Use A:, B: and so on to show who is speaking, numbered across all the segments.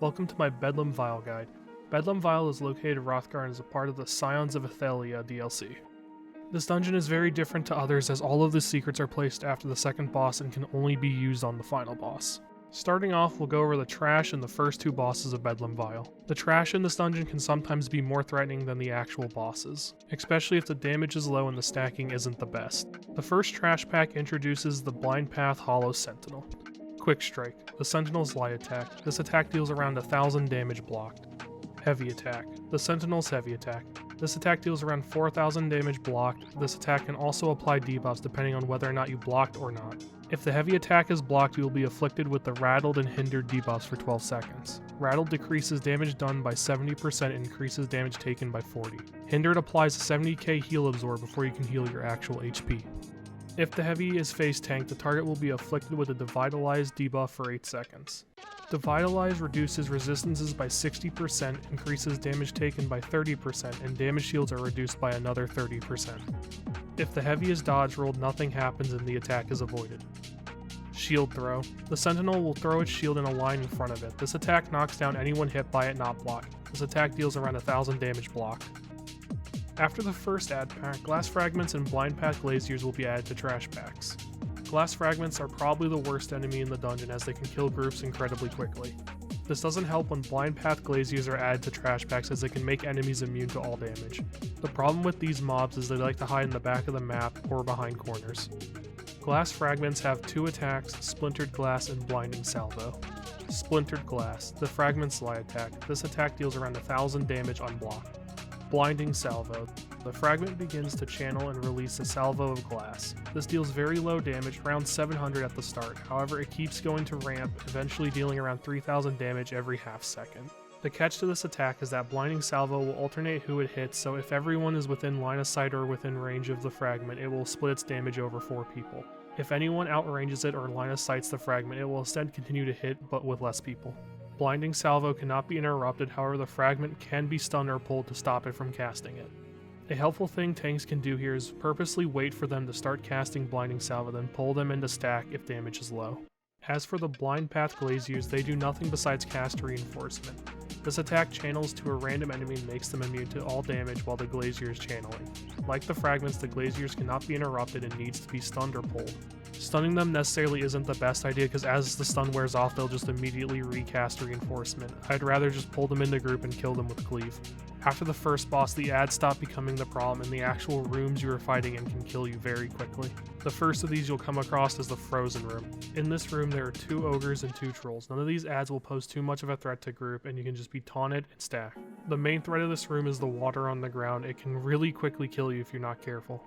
A: Welcome to my Bedlam Vial guide. Bedlam Vial is located in Rothgar and is a part of the Scions of Athelia DLC. This dungeon is very different to others as all of the secrets are placed after the second boss and can only be used on the final boss. Starting off, we'll go over the trash and the first two bosses of Bedlam Vial. The trash in this dungeon can sometimes be more threatening than the actual bosses, especially if the damage is low and the stacking isn't the best. The first trash pack introduces the Blind Path Hollow Sentinel. Quick Strike, the Sentinel's light attack. This attack deals around 1000 damage blocked. Heavy Attack, the Sentinel's heavy attack. This attack deals around 4000 damage blocked. This attack can also apply debuffs depending on whether or not you blocked or not. If the heavy attack is blocked, you will be afflicted with the Rattled and Hindered debuffs for 12 seconds. Rattled decreases damage done by 70% and increases damage taken by 40. Hindered applies a 70k heal absorb before you can heal your actual HP. If the heavy is face tank, the target will be afflicted with a Devitalize debuff for 8 seconds. Devitalize reduces resistances by 60%, increases damage taken by 30%, and damage shields are reduced by another 30%. If the heavy is dodge rolled, nothing happens and the attack is avoided. Shield Throw. The Sentinel will throw its shield in a line in front of it. This attack knocks down anyone hit by it not blocked. This attack deals around 1000 damage blocked. After the first add pack, Glass Fragments and Blind Path Glaziers will be added to trash packs. Glass Fragments are probably the worst enemy in the dungeon as they can kill groups incredibly quickly. This doesn't help when Blind Path Glaziers are added to trash packs as they can make enemies immune to all damage. The problem with these mobs is they like to hide in the back of the map or behind corners. Glass Fragments have 2 attacks, Splintered Glass and Blinding Salvo. Splintered Glass, the Fragment's light attack. This attack deals around 1000 damage unblocked. Blinding Salvo. The fragment begins to channel and release a salvo of glass. This deals very low damage, around 700 at the start, however it keeps going to ramp, eventually dealing around 3000 damage every half second. The catch to this attack is that Blinding Salvo will alternate who it hits, so if everyone is within line of sight or within range of the fragment, it will split its damage over 4 people. If anyone outranges it or line of sights the fragment, it will instead continue to hit, but with less people. Blinding Salvo cannot be interrupted, however the fragment can be stunned or pulled to stop it from casting it. A helpful thing tanks can do here is purposely wait for them to start casting Blinding Salvo, then pull them into stack if damage is low. As for the Blind Path Glaziers, they do nothing besides cast Reinforcement. This attack channels to a random enemy and makes them immune to all damage while the Glazier is channeling. Like the fragments, the Glaziers cannot be interrupted and needs to be stunned or pulled. Stunning them necessarily isn't the best idea because as the stun wears off, they'll just immediately recast Reinforcement. I'd rather just pull them into group and kill them with Cleave. After the first boss, the ads stop becoming the problem and the actual rooms you are fighting in can kill you very quickly. The first of these you'll come across is the Frozen Room. In this room there are 2 ogres and 2 trolls. None of these ads will pose too much of a threat to group and you can just be taunted and stacked. The main threat of this room is the water on the ground. It can really quickly kill you if you're not careful.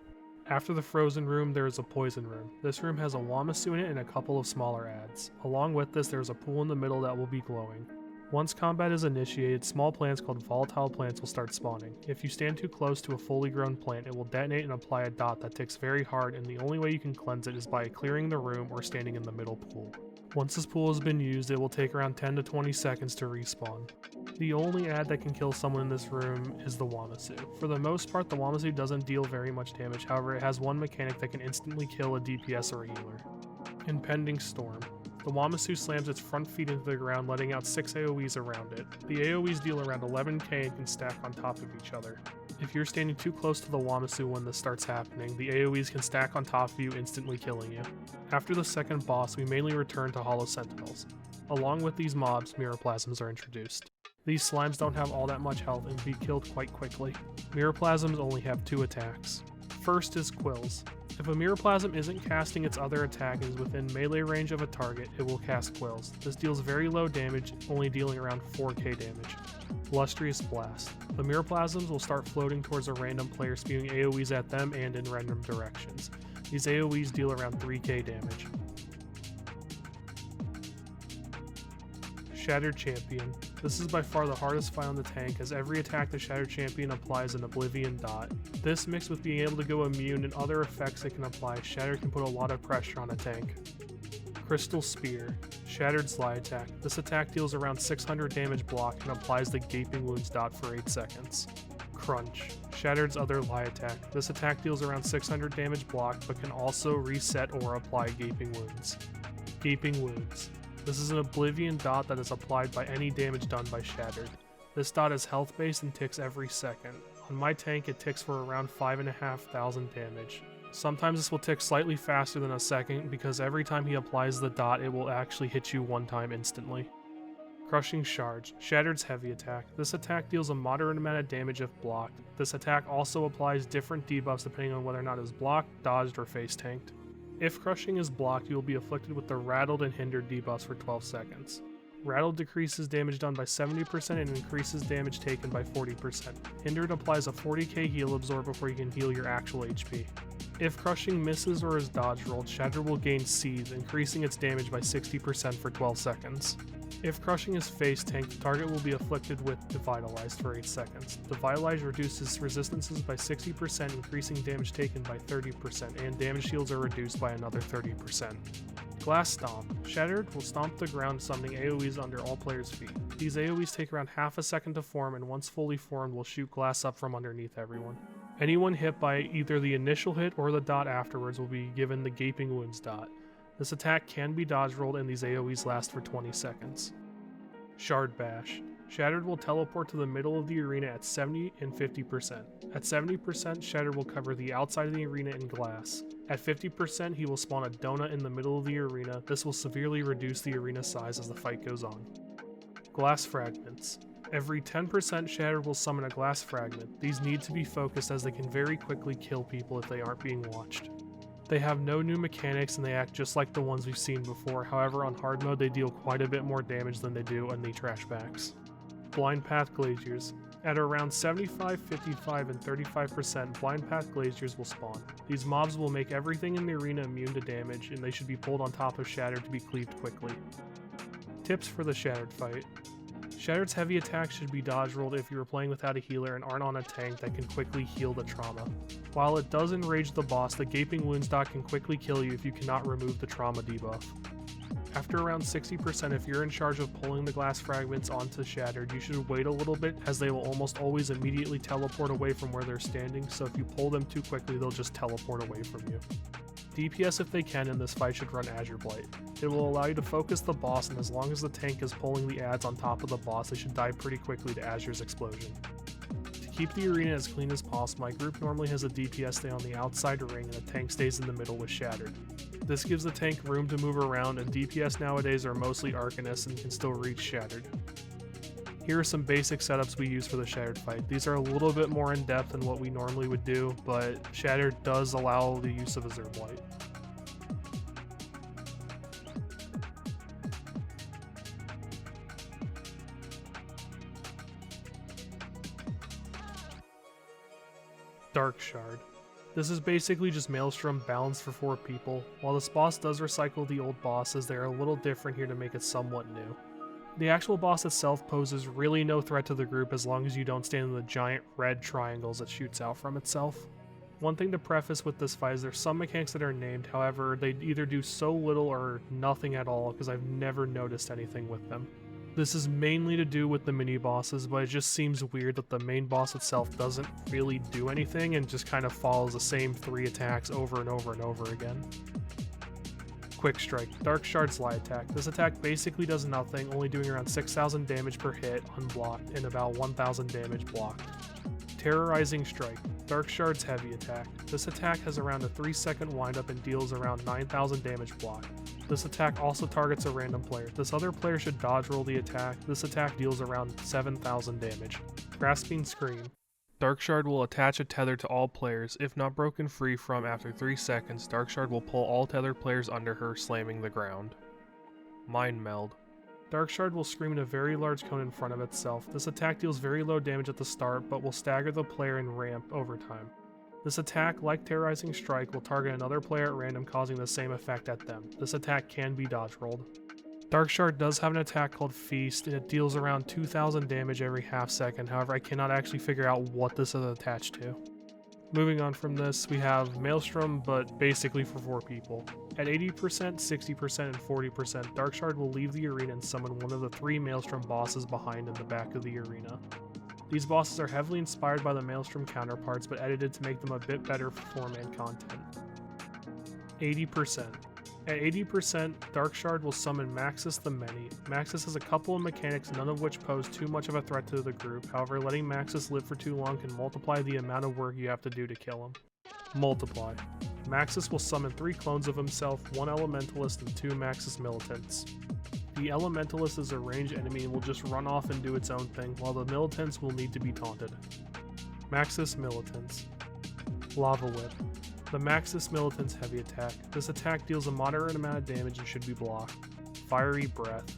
A: After the Frozen Room, there is a Poison Room. This room has a Wamasu in it and a couple of smaller ads. Along with this, there is a pool in the middle that will be glowing. Once combat is initiated, small plants called volatile plants will start spawning. If you stand too close to a fully grown plant, it will detonate and apply a dot that ticks very hard, and the only way you can cleanse it is by clearing the room or standing in the middle pool. Once this pool has been used, it will take around 10 to 20 seconds to respawn. The only ad that can kill someone in this room is the Wamasu. For the most part, the Wamasu doesn't deal very much damage, however it has one mechanic that can instantly kill a DPS or a healer. Impending Storm. The Wamasu slams its front feet into the ground, letting out 6 AoEs around it. The AoEs deal around 11k and can stack on top of each other. If you're standing too close to the Wamasu when this starts happening, the AoEs can stack on top of you, instantly killing you. After the second boss, we mainly return to Hollow Sentinels. Along with these mobs, Miroplasms are introduced. These slimes don't have all that much health and be killed quite quickly. Miroplasms only have 2 attacks. First is Quills. If a Miroplasm isn't casting its other attack and is within melee range of a target, it will cast Quills. This deals very low damage, only dealing around 4k damage. Lustrous Blast. The Miroplasms will start floating towards a random player, spewing AoEs at them and in random directions. These AoEs deal around 3k damage. Shattered Champion. This is by far the hardest fight on the tank as every attack the Shattered Champion applies an Oblivion dot. This mixed with being able to go immune and other effects it can apply, Shattered can put a lot of pressure on a tank. Crystal Spear. Shattered's light attack. This attack deals around 600 damage block and applies the Gaping Wounds dot for 8 seconds. Crunch. Shattered's other light attack. This attack deals around 600 damage block but can also reset or apply Gaping Wounds. Gaping Wounds. This is an Oblivion dot that is applied by any damage done by Shattered. This dot is health based and ticks every second. On my tank it ticks for around 5,500 damage. Sometimes this will tick slightly faster than a second because every time he applies the dot it will actually hit you one time instantly. Crushing Shards, Shattered's heavy attack. This attack deals a moderate amount of damage if blocked. This attack also applies different debuffs depending on whether or not it is blocked, dodged, or face tanked. If Crushing is blocked, you will be afflicted with the Rattled and Hindered debuffs for 12 seconds. Rattled decreases damage done by 70% and increases damage taken by 40%. Hindered applies a 40k heal absorb before you can heal your actual HP. If Crushing misses or is dodge rolled, Shattered will gain Seethe, increasing its damage by 60% for 12 seconds. If Crushing is face tanked, the target will be afflicted with Devitalized for 8 seconds. Devitalized reduces resistances by 60%, increasing damage taken by 30%, and damage shields are reduced by another 30%. Glass Stomp. Shattered will stomp the ground, summoning AoEs under all players' feet. These AoEs take around half a second to form, and once fully formed will shoot glass up from underneath everyone. Anyone hit by either the initial hit or the dot afterwards will be given the Gaping Wounds dot. This attack can be dodge rolled and these AoEs last for 20 seconds. Shard Bash. Shattered will teleport to the middle of the arena at 70 and 50%. At 70%, Shattered will cover the outside of the arena in glass. At 50%, he will spawn a donut in the middle of the arena. This will severely reduce the arena size as the fight goes on. Glass Fragments. Every 10% Shattered will summon a glass fragment. These need to be focused as they can very quickly kill people if they aren't being watched. They have no new mechanics and they act just like the ones we've seen before, however on hard mode they deal quite a bit more damage than they do on the trash packs. Blind Path Glaciers. At around 75, 55, and 35%, Blind Path Glaciers will spawn. These mobs will make everything in the arena immune to damage and they should be pulled on top of Shattered to be cleaved quickly. Tips for the Shattered fight. Shattered's heavy attack should be dodge rolled if you are playing without a healer and aren't on a tank that can quickly heal the trauma. While it does enrage the boss, the Gaping Wounds dot can quickly kill you if you cannot remove the trauma debuff. After around 60%, if you're in charge of pulling the glass fragments onto Shattered, you should wait a little bit as they will almost always immediately teleport away from where they're standing, so if you pull them too quickly they'll just teleport away from you. DPS if they can in this fight should run Azure Blight. It will allow you to focus the boss, and as long as the tank is pulling the adds on top of the boss, they should die pretty quickly to Azure's explosion. To keep the arena as clean as possible, my group normally has a DPS stay on the outside ring and a tank stays in the middle with Shattered. This gives the tank room to move around, and DPS nowadays are mostly Arcanists and can still reach Shattered. Here are some basic setups we use for the Shattered fight. These are a little bit more in depth than what we normally would do, but Shattered does allow the use of Azure Blight. Darkshard. This is basically just Maelstrom balanced for 4 people. While this boss does recycle the old bosses, they are a little different here to make it somewhat new. The actual boss itself poses really no threat to the group as long as you don't stand in the giant red triangles it shoots out from itself. One thing to preface with this fight is there's some mechanics that are named, however they either do so little or nothing at all because I've never noticed anything with them. This is mainly to do with the mini bosses, but it just seems weird that the main boss itself doesn't really do anything and just kind of follows the same 3 attacks over and over and over again. Quick Strike, Darkshard's light attack. This attack basically does nothing, only doing around 6,000 damage per hit unblocked and about 1,000 damage blocked. Terrorizing Strike, Darkshard's heavy attack. This attack has around a 3-second windup and deals around 9,000 damage blocked. This attack also targets a random player. This other player should dodge roll the attack. This attack deals around 7,000 damage. Grasping Scream. Darkshard will attach a tether to all players. If not broken free from after 3 seconds, Darkshard will pull all tethered players under her, slamming the ground. Mind Meld. Darkshard will scream in a very large cone in front of itself. This attack deals very low damage at the start, but will stagger the player and ramp over time. This attack, like Terrorizing Strike, will target another player at random, causing the same effect at them. This attack can be dodge rolled. Darkshard does have an attack called Feast, and it deals around 2,000 damage every half second, however I cannot actually figure out what this is attached to. Moving on from this, we have Maelstrom, but basically for 4 people. At 80%, 60%, and 40%, Darkshard will leave the arena and summon one of the 3 Maelstrom bosses behind in the back of the arena. These bosses are heavily inspired by the Maelstrom counterparts, but edited to make them a bit better for 4-man content. 80%. At 80%, Darkshard will summon Maxis the Many. Maxis has a couple of mechanics, none of which pose too much of a threat to the group. However, letting Maxis live for too long can multiply the amount of work you have to do to kill him. Multiply. Maxis will summon 3 clones of himself, 1 Elementalist and 2 Maxis Militants. The Elementalist is a ranged enemy and will just run off and do its own thing, while the Militants will need to be taunted. Maxis Militants. Lava Whip. The Maxis Militant's heavy attack. This attack deals a moderate amount of damage and should be blocked. Fiery Breath.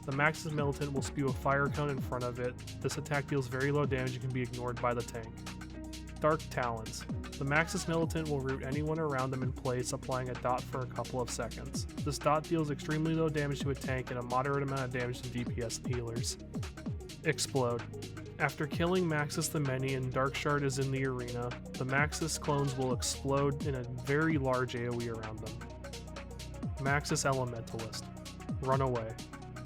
A: The Maxis Militant will spew a fire cone in front of it. This attack deals very low damage and can be ignored by the tank. Dark Talons. The Maxis Militant will root anyone around them in place, applying a dot for a couple of seconds. This dot deals extremely low damage to a tank and a moderate amount of damage to DPS and healers. Explode. After killing Maxis the Many and Darkshard is in the arena, the Maxis clones will explode in a very large AoE around them. Maxis Elementalist. Run away.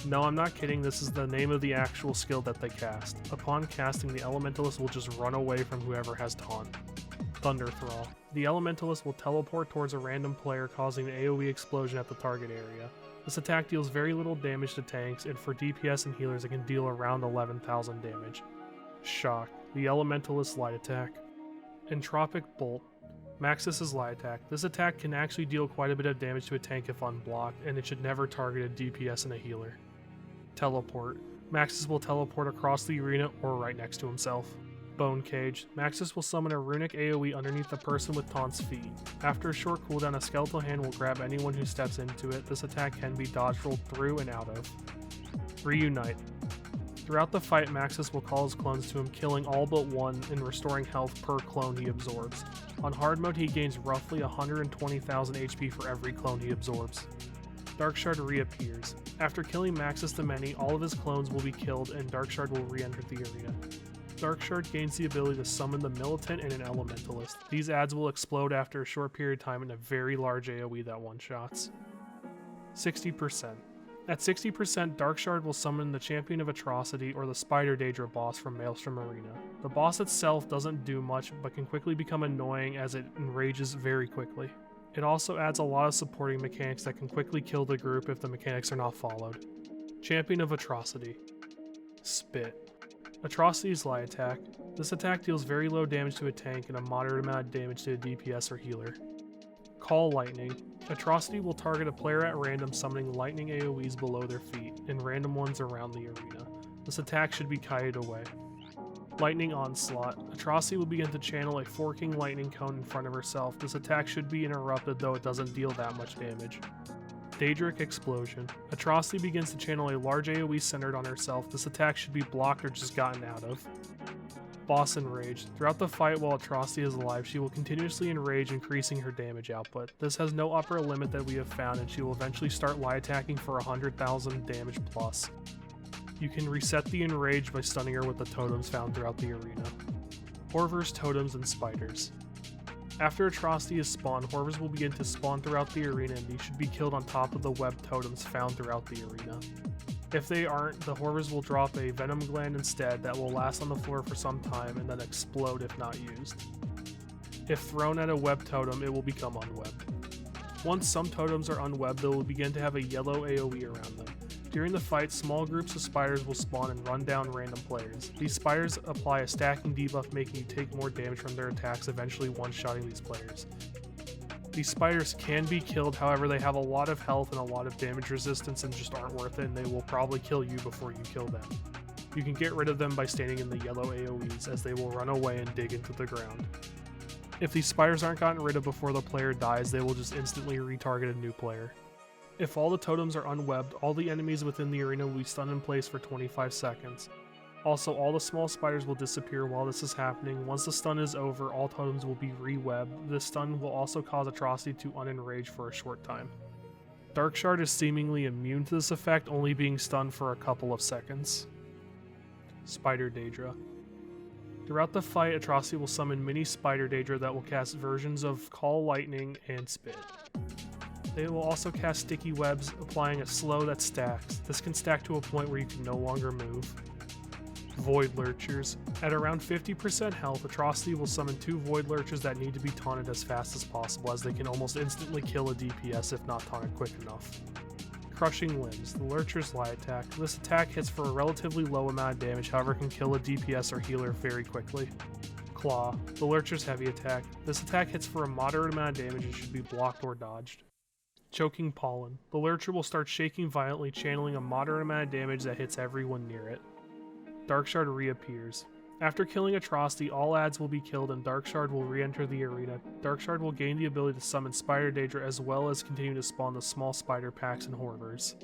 A: No, I'm not kidding, this is the name of the actual skill that they cast. Upon casting, the Elementalist will just run away from whoever has taunt. Thunder Thrall. The Elementalist will teleport towards a random player, causing an AoE explosion at the target area. This attack deals very little damage to tanks, and for DPS and healers it can deal around 11,000 damage. Shock. The Elementalist light attack. Entropic Bolt. Maxis' light attack. This attack can actually deal quite a bit of damage to a tank if unblocked, and it should never target a DPS and a healer. Teleport. Maxis will teleport across the arena or right next to himself. Bone Cage. Maxis will summon a runic AoE underneath the person with Taunt's feet. After a short cooldown, a skeletal hand will grab anyone who steps into it. This attack can be dodge rolled through and out of. Reunite. Throughout the fight, Maxis will call his clones to him, killing all but one and restoring health per clone he absorbs. On hard mode, he gains roughly 120,000 HP for every clone he absorbs. Darkshard reappears. After killing Maxis the Many, all of his clones will be killed and Darkshard will re-enter the arena. Darkshard gains the ability to summon the Militant and an Elementalist. These adds will explode after a short period of time in a very large AoE that one-shots. 60%. At 60%, Darkshard will summon the Champion of Atrocity or the Spider Daedra boss from Maelstrom Arena. The boss itself doesn't do much, but can quickly become annoying as it enrages very quickly. It also adds a lot of supporting mechanics that can quickly kill the group if the mechanics are not followed. Champion of Atrocity. Spit. Atrocity's light attack. This attack deals very low damage to a tank and a moderate amount of damage to a DPS or healer. Call Lightning. Atrocity will target a player at random, summoning lightning AoEs below their feet, and random ones around the arena. This attack should be kited away. Lightning Onslaught. Atrocity will begin to channel a forking lightning cone in front of herself. This attack should be interrupted, though it doesn't deal that much damage. Daedric Explosion. Atrocity begins to channel a large AoE centered on herself. This attack should be blocked or just gotten out of. Boss Enraged. Throughout the fight while Atrocity is alive, she will continuously enrage, increasing her damage output. This has no upper limit that we have found, and she will eventually start light attacking for 100,000 damage plus. You can reset the enrage by stunning her with the totems found throughout the arena. Horvers, Totems, and Spiders. After Atrocity is spawned, Horvers will begin to spawn throughout the arena, and these should be killed on top of the web totems found throughout the arena. If they aren't, the Horvers will drop a Venom Gland instead that will last on the floor for some time and then explode if not used. If thrown at a web totem, it will become unwebbed. Once some totems are unwebbed, they will begin to have a yellow AoE around them. During the fight, small groups of spiders will spawn and run down random players. These spiders apply a stacking debuff, making you take more damage from their attacks, eventually one-shotting these players. These spiders can be killed, however they have a lot of health and a lot of damage resistance and just aren't worth it, and they will probably kill you before you kill them. You can get rid of them by standing in the yellow AoEs, as they will run away and dig into the ground. If these spiders aren't gotten rid of before the player dies, they will just instantly retarget a new player. If all the totems are unwebbed, all the enemies within the arena will be stunned in place for 25 seconds. Also, all the small spiders will disappear while this is happening. Once the stun is over, all totems will be re-webbed. This stun will also cause Atrocity to unenrage for a short time. Darkshard is seemingly immune to this effect, only being stunned for a couple of seconds. Spider Daedra. Throughout the fight, Atrocity will summon mini Spider Daedra that will cast versions of Call Lightning and Spit. They will also cast sticky webs, applying a slow that stacks. This can stack to a point where you can no longer move. Void Lurchers. At around 50% health, Atrocity will summon 2 Void Lurchers that need to be taunted as fast as possible, as they can almost instantly kill a DPS if not taunted quick enough. Crushing Limbs, the Lurcher's light attack. This attack hits for a relatively low amount of damage, however can kill a DPS or healer very quickly. Claw, the Lurcher's heavy attack. This attack hits for a moderate amount of damage and should be blocked or dodged. Choking Pollen, the Lurcher will start shaking violently, channeling a moderate amount of damage that hits everyone near it. Darkshard reappears. After killing Atrocity, all adds will be killed and Darkshard will re-enter the arena. Darkshard will gain the ability to summon Spider Daedra as well as continue to spawn the small spider packs and horrors.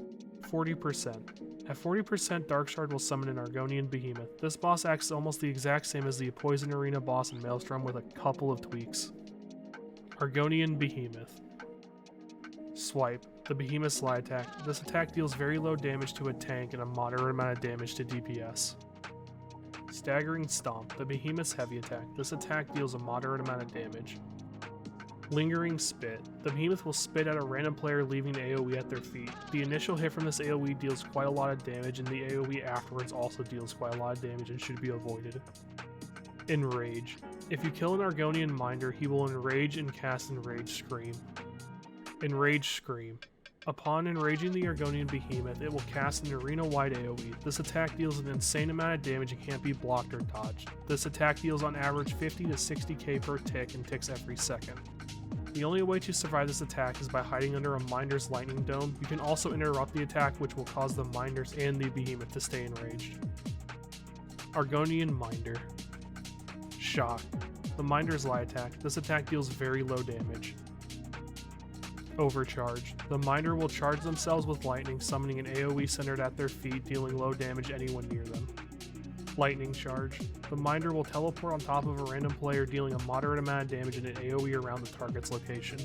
A: 40%. At 40%, Darkshard will summon an Argonian Behemoth. This boss acts almost the exact same as the Poison Arena boss in Maelstrom with a couple of tweaks. Argonian Behemoth. Swipe, the Behemoth's slide attack. This attack deals very low damage to a tank and a moderate amount of damage to DPS. Staggering Stomp, the Behemoth's heavy attack. This attack deals a moderate amount of damage. Lingering Spit, the Behemoth will spit at a random player leaving AoE at their feet. The initial hit from this AoE deals quite a lot of damage and the AoE afterwards also deals quite a lot of damage and should be avoided. Enrage, if you kill an Argonian Minder, he will enrage and cast Enrage Scream. Enrage Scream. Upon enraging the Argonian Behemoth, it will cast an arena-wide AoE. This attack deals an insane amount of damage and can't be blocked or dodged. This attack deals on average 50 to 60k per tick and ticks every second. The only way to survive this attack is by hiding under a Minder's Lightning Dome. You can also interrupt the attack, which will cause the Minders and the Behemoth to stay enraged. Argonian Minder. Shock. The Minder's light attack. This attack deals very low damage. Overcharge. The Minder will charge themselves with lightning, summoning an AoE centered at their feet, dealing low damage to anyone near them. Lightning Charge. The Minder will teleport on top of a random player, dealing a moderate amount of damage and an AoE around the target's location.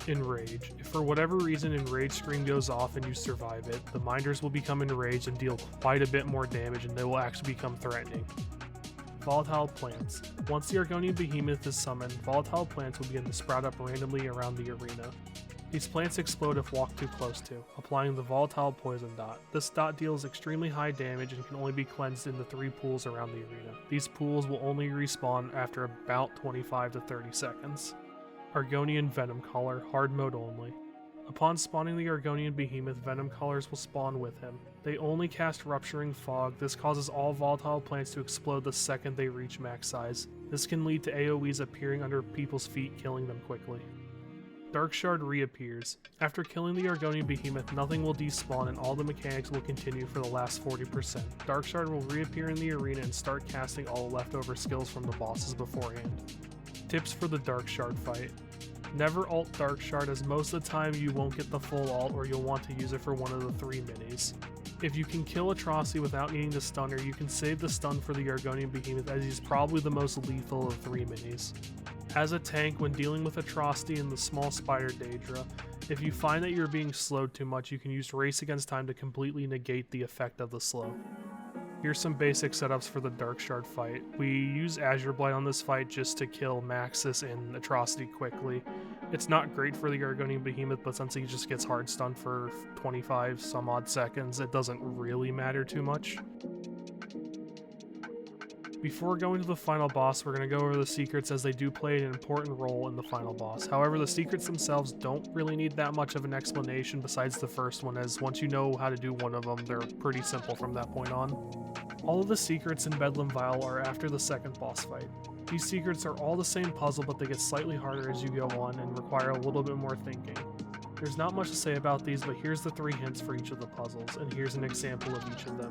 A: Enrage. If for whatever reason Enrage Scream goes off and you survive it, the Minders will become enraged and deal quite a bit more damage and they will actually become threatening. Volatile Plants. Once the Argonian Behemoth is summoned, volatile plants will begin to sprout up randomly around the arena. These plants explode if walked too close to, applying the volatile poison dot. This dot deals extremely high damage and can only be cleansed in the 3 pools around the arena. These pools will only respawn after about 25 to 30 seconds. Argonian Venom Collar, hard mode only. Upon spawning the Argonian Behemoth, Venom Collars will spawn with him. They only cast Rupturing Fog. This causes all volatile plants to explode the second they reach max size. This can lead to AoEs appearing under people's feet, killing them quickly. Darkshard reappears. After killing the Argonian Behemoth, nothing will despawn and all the mechanics will continue for the last 40%. Darkshard will reappear in the arena and start casting all leftover skills from the bosses beforehand. Tips for the Darkshard fight. Never ult Darkshard, as most of the time you won't get the full ult or you'll want to use it for one of the 3 minis. If you can kill Atrocity without needing the stunner, you can save the stun for the Argonian Behemoth, as he's probably the most lethal of 3 minis. As a tank, when dealing with Atrocity and the small Spider Daedra, if you find that you're being slowed too much, you can use Race Against Time to completely negate the effect of the slow. Here's some basic setups for the Darkshard fight. We use Azure Blight on this fight just to kill Maxis and Atrocity quickly. It's not great for the Argonian Behemoth, but since he just gets hard stunned for 25 some odd seconds, it doesn't really matter too much. Before going to the final boss, we're going to go over the secrets, as they do play an important role in the final boss. However, the secrets themselves don't really need that much of an explanation besides the first one, as once you know how to do one of them, they're pretty simple from that point on. All of the secrets in Bedlam Vial are after the second boss fight. These secrets are all the same puzzle, but they get slightly harder as you go on and require a little bit more thinking. There's not much to say about these, but here's the 3 hints for each of the puzzles, and here's an example of each of them.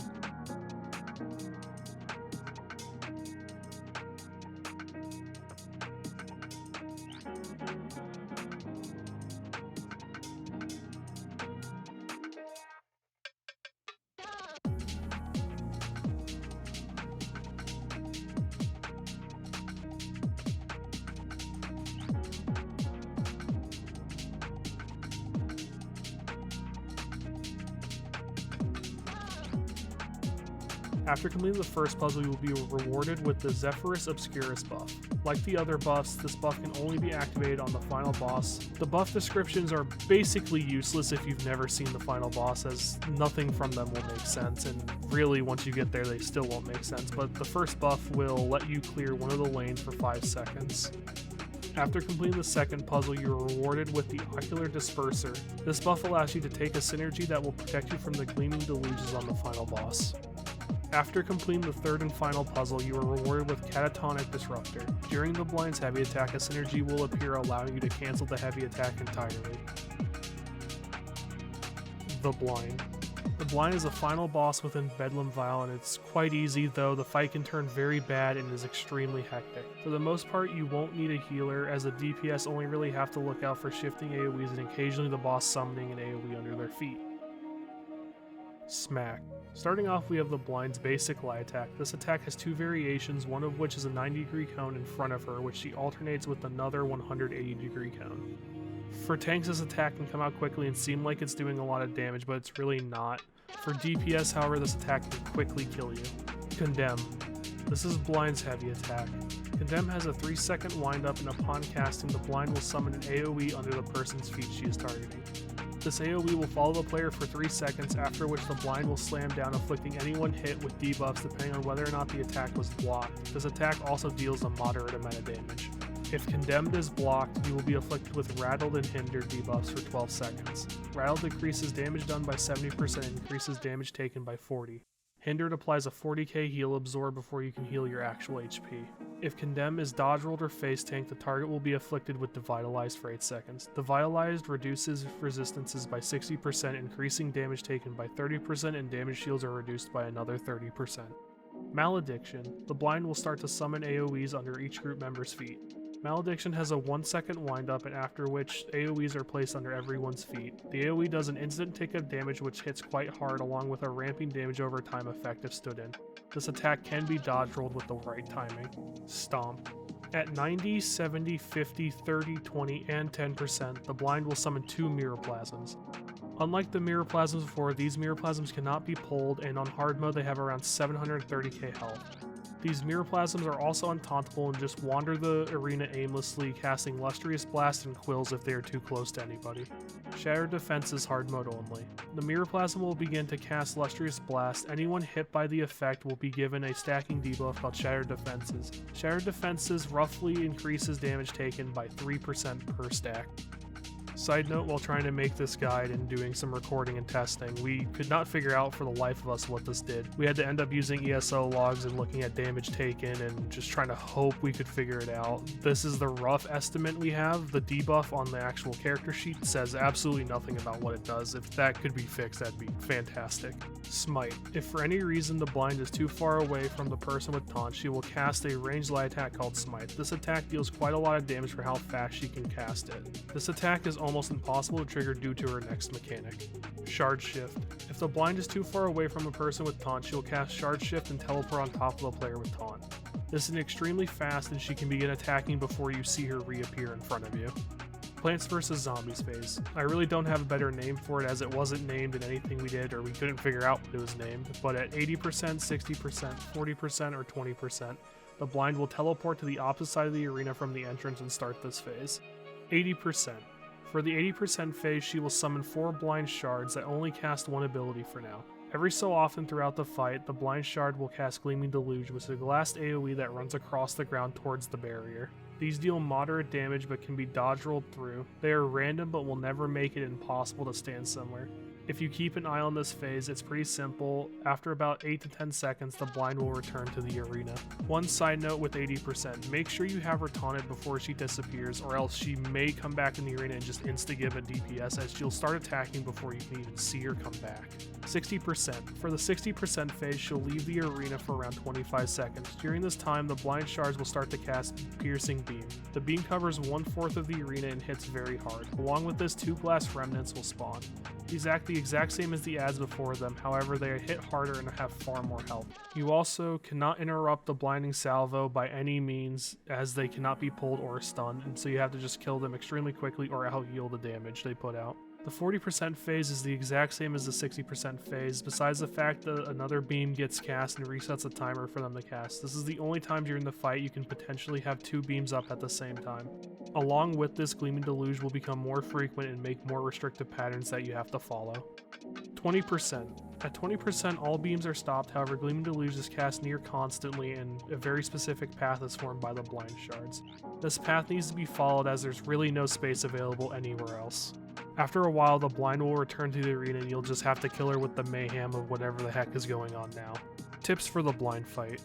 A: After completing the first puzzle, you will be rewarded with the Zephyrus Obscurus buff. Like the other buffs, this buff can only be activated on the final boss. The buff descriptions are basically useless if you've never seen the final boss, as nothing from them will make sense, and really once you get there they still won't make sense, but the first buff will let you clear one of the lanes for 5 seconds. After completing the second puzzle, you are rewarded with the Ocular Disperser. This buff allows you to take a synergy that will protect you from the Gleaming Deluges on the final boss. After completing the third and final puzzle, you are rewarded with Catatonic Disruptor. During the blind's heavy attack, a synergy will appear allowing you to cancel the heavy attack entirely. The Blind. The Blind is the final boss within Bedlam Vial, and it's quite easy, though the fight can turn very bad and is extremely hectic. For the most part, you won't need a healer, as the DPS only really have to look out for shifting AoEs and occasionally the boss summoning an AoE under their feet. Smack. Starting off, we have the Blind's basic light attack. This attack has 2 variations, one of which is a 90-degree cone in front of her, which she alternates with another 180-degree cone. For tanks, this attack can come out quickly and seem like it's doing a lot of damage, but it's really not. For DPS, however, this attack can quickly kill you. Condemn. This is Blind's heavy attack. Condemn has a 3-second windup, and upon casting, the Blind will summon an AoE under the person's feet she is targeting. This AoE will follow the player for 3 seconds, after which the Blind will slam down, afflicting anyone hit with debuffs depending on whether or not the attack was blocked. This attack also deals a moderate amount of damage. If Condemned is blocked, you will be afflicted with Rattled and Hindered debuffs for 12 seconds. Rattled decreases damage done by 70% and increases damage taken by 40. Hindered applies a 40k heal absorb before you can heal your actual HP. If Condemn is dodge rolled or face tanked, the target will be afflicted with Devitalized for 8 seconds. Devitalized reduces resistances by 60%, increasing damage taken by 30%, and damage shields are reduced by another 30%. Malediction. The Blind will start to summon AoEs under each group member's feet. Malediction has a 1-second windup, and after which AoEs are placed under everyone's feet. The AoE does an instant tick of damage which hits quite hard, along with a ramping damage over time effect if stood in. This attack can be dodge rolled with the right timing. Stomp. At 90, 70, 50, 30, 20, and 10%, the Blind will summon 2 Mirrorplasms. Unlike the Mirrorplasms before, these Mirrorplasms cannot be pulled, and on hard mode they have around 730k health. These Mirrorplasms are also untauntable and just wander the arena aimlessly, casting Lustrous Blast and Quills if they are too close to anybody. Shattered Defense is hard mode only. The Mirrorplasm will begin to cast Lustrous Blast. Anyone hit by the effect will be given a stacking debuff called Shattered Defenses. Shattered Defenses roughly increases damage taken by 3% per stack. Side note, while trying to make this guide and doing some recording and testing, we could not figure out for the life of us what this did. We had to end up using ESO logs and looking at damage taken and just trying to hope we could figure it out. This is the rough estimate we have. The debuff on the actual character sheet says absolutely nothing about what it does. If that could be fixed, that'd be fantastic. Smite. If for any reason the Blind is too far away from the person with taunt, she will cast a ranged light attack called Smite. This attack deals quite a lot of damage for how fast she can cast it. This attack is almost impossible to trigger due to her next mechanic. Shard Shift. If the Blind is too far away from a person with taunt, she will cast Shard Shift and teleport on top of the player with taunt. This is extremely fast and she can begin attacking before you see her reappear in front of you. Plants vs. Zombies phase. I really don't have a better name for it, as it wasn't named in anything we did, or we couldn't figure out what it was named, but at 80%, 60%, 40%, or 20%, the Blind will teleport to the opposite side of the arena from the entrance and start this phase. 80%. For the 80% phase, she will summon 4 Blind Shards that only cast one ability for now. Every so often throughout the fight, the Blind Shard will cast Gleaming Deluge, which is a glass AoE that runs across the ground towards the barrier. These deal moderate damage but can be dodge rolled through. They are random but will never make it impossible to stand somewhere. If you keep an eye on this phase, it's pretty simple. After about 8 to 10 seconds, the Blind will return to the arena. One side note with 80%, make sure you have her taunted before she disappears, or else she may come back in the arena and just insta-give a DPS, as she'll start attacking before you can even see her come back. 60%. For the 60% phase, she'll leave the arena for around 25 seconds. During this time, the Blind Shards will start to cast Piercing Beam. The beam covers 1/4 of the arena and hits very hard. Along with this, 2 Glass Remnants will spawn. These act the exact same as the ads before them, however they hit harder and have far more health. You also cannot interrupt the Blinding Salvo by any means, as they cannot be pulled or stunned, and so you have to just kill them extremely quickly or out-heal the damage they put out. The 40% phase is the exact same as the 60% phase, besides the fact that another beam gets cast and resets the timer for them to cast. This is the only time during the fight you can potentially have 2 beams up at the same time. Along with this, Gleaming Deluge will become more frequent and make more restrictive patterns that you have to follow. 20%. At 20%, all beams are stopped, however Gleaming Deluge is cast near constantly and a very specific path is formed by the blind shards. This path needs to be followed as there's really no space available anywhere else. After a while, the blind will return to the arena and you'll just have to kill her with the mayhem of whatever the heck is going on now. Tips for the blind fight.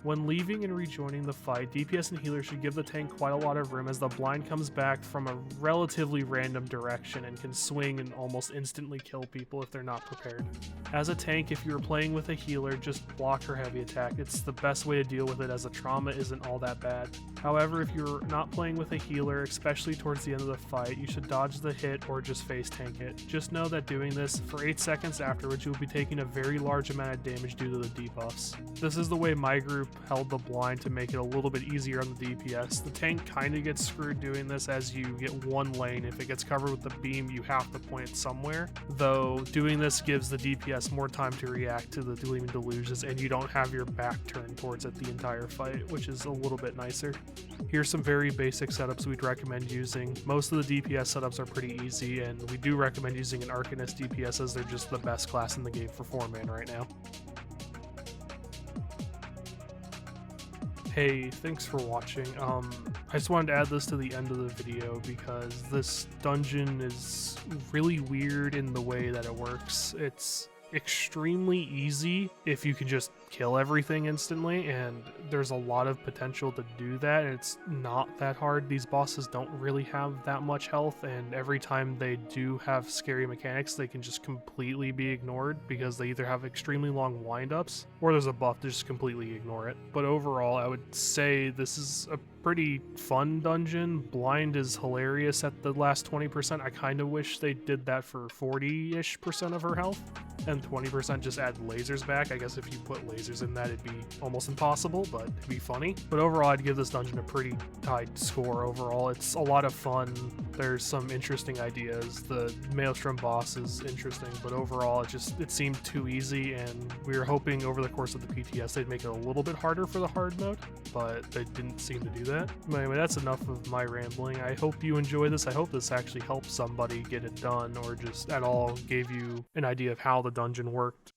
A: When leaving and rejoining the fight, DPS and healers should give the tank quite a lot of room as the blind comes back from a relatively random direction and can swing and almost instantly kill people if they're not prepared. As a tank, if you're playing with a healer, just block her heavy attack. It's the best way to deal with it as the trauma isn't all that bad. However, if you're not playing with a healer, especially towards the end of the fight, you should dodge the hit or just face tank it. Just know that doing this, for 8 seconds afterwards, you will be taking a very large amount of damage due to the debuffs. This is the way my group held the blind to make it a little bit easier on the DPS. The tank kind of gets screwed doing this as you get one lane. If it gets covered with the beam, you have to point it somewhere. Though doing this gives the DPS more time to react to the Gleaming Deluges and you don't have your back turned towards it the entire fight, which is a little bit nicer. Here's some very basic setups we'd recommend using. Most of the DPS setups are pretty easy and we do recommend using an Arcanist DPS as they're just the best class in the game for 4-man right now. Hey, thanks for watching. I just wanted to add this to the end of the video because this dungeon is really weird in the way that it works. It's extremely easy if you can just kill everything instantly, and there's a lot of potential to do that, and it's not that hard. These bosses don't really have that much health, and every time they do have scary mechanics, they can just completely be ignored because they either have extremely long windups or there's a buff to just completely ignore it. But overall, I would say this is a pretty fun dungeon. Blind is hilarious at the last 20%. I kind of wish they did that for 40-ish% of her health, and 20% just add lasers back. I guess if you put lasers in that, it'd be almost impossible, but it'd be funny. But overall, I'd give this dungeon a pretty high score overall. It's a lot of fun. There's some interesting ideas. The Maelstrom boss is interesting, but overall, it seemed too easy, and we were hoping over the course of the PTS they'd make it a little bit harder for the hard mode, but they didn't seem to do that. But anyway, that's enough of my rambling. I hope you enjoy this. I hope this actually helped somebody get it done, or just at all gave you an idea of how the dungeon worked.